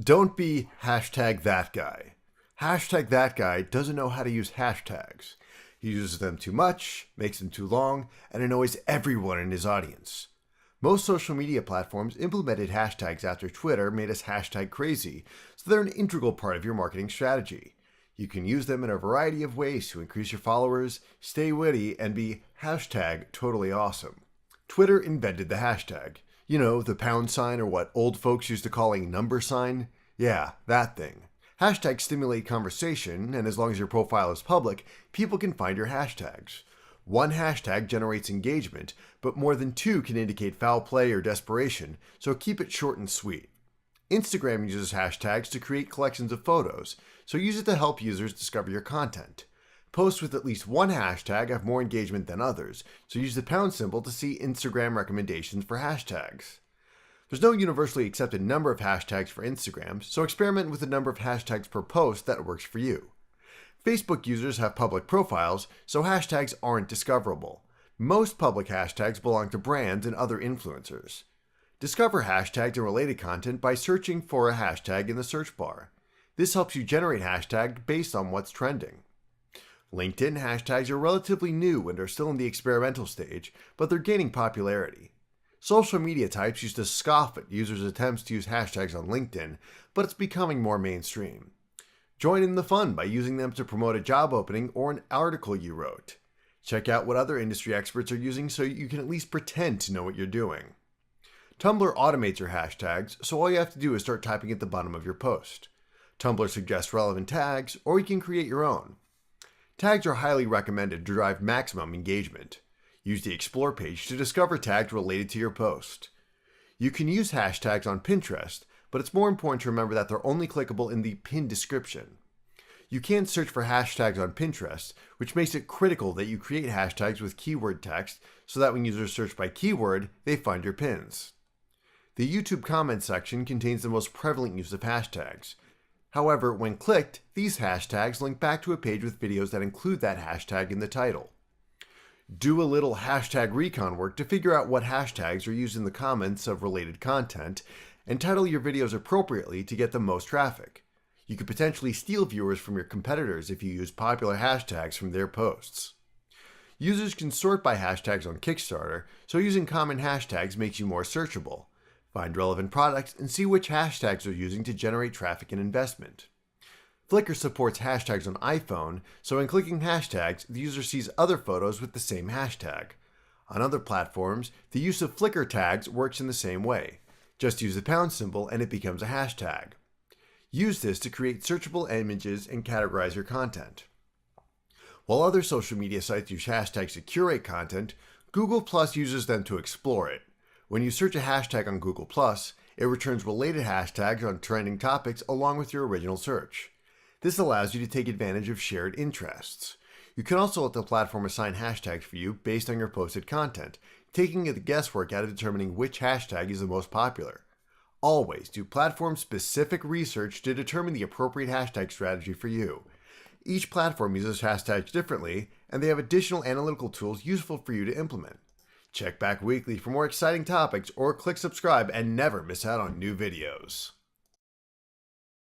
Don't be hashtag that guy. Hashtag that guy doesn't know how to use hashtags. He uses them too much, makes them too long, and annoys everyone in his audience. Most social media platforms implemented hashtags after Twitter made us hashtag crazy, so they're an integral part of your marketing strategy. You can use them in a variety of ways to increase your followers, stay witty, and be hashtag totally awesome. Twitter invented the hashtag. You know, the pound sign or what old folks used to call a number sign? Yeah, that thing. Hashtags stimulate conversation, and as long as your profile is public, people can find your hashtags. One hashtag generates engagement, but more than two can indicate foul play or desperation, so keep it short and sweet. Instagram uses hashtags to create collections of photos, so use it to help users discover your content. Posts with at least one hashtag have more engagement than others, so use the pound symbol to see Instagram recommendations for hashtags. There's no universally accepted number of hashtags for Instagram, so experiment with the number of hashtags per post that works for you. Facebook users have public profiles, so hashtags aren't discoverable. Most public hashtags belong to brands and other influencers. Discover hashtags and related content by searching for a hashtag in the search bar. This helps you generate hashtags based on what's trending. LinkedIn hashtags are relatively new and are still in the experimental stage, but they're gaining popularity. Social media types used to scoff at users' attempts to use hashtags on LinkedIn, but it's becoming more mainstream. Join in the fun by using them to promote a job opening or an article you wrote. Check out what other industry experts are using so you can at least pretend to know what you're doing. Tumblr automates your hashtags, so all you have to do is start typing at the bottom of your post. Tumblr suggests relevant tags, or you can create your own. Tags are highly recommended to drive maximum engagement. Use the Explore page to discover tags related to your post. You can use hashtags on Pinterest, but it's more important to remember that they're only clickable in the pinned description. You can't search for hashtags on Pinterest, which makes it critical that you create hashtags with keyword text so that when users search by keyword, they find your pins. The YouTube comments section contains the most prevalent use of hashtags. However, when clicked, these hashtags link back to a page with videos that include that hashtag in the title. Do a little hashtag recon work to figure out what hashtags are used in the comments of related content, and title your videos appropriately to get the most traffic. You could potentially steal viewers from your competitors if you use popular hashtags from their posts. Users can sort by hashtags on Kickstarter, so using common hashtags makes you more searchable. Find relevant products and see which hashtags they're using to generate traffic and investment. Flickr supports hashtags on iPhone, so when clicking hashtags, the user sees other photos with the same hashtag. On other platforms, the use of Flickr tags works in the same way. Just use the pound symbol and it becomes a hashtag. Use this to create searchable images and categorize your content. While other social media sites use hashtags to curate content, Google Plus uses them to explore it. When you search a hashtag on Google Plus, it returns related hashtags on trending topics along with your original search. This allows you to take advantage of shared interests. You can also let the platform assign hashtags for you based on your posted content, taking the guesswork out of determining which hashtag is the most popular. Always do platform-specific research to determine the appropriate hashtag strategy for you. Each platform uses hashtags differently, and they have additional analytical tools useful for you to implement. Check back weekly for more exciting topics or click subscribe and never miss out on new videos.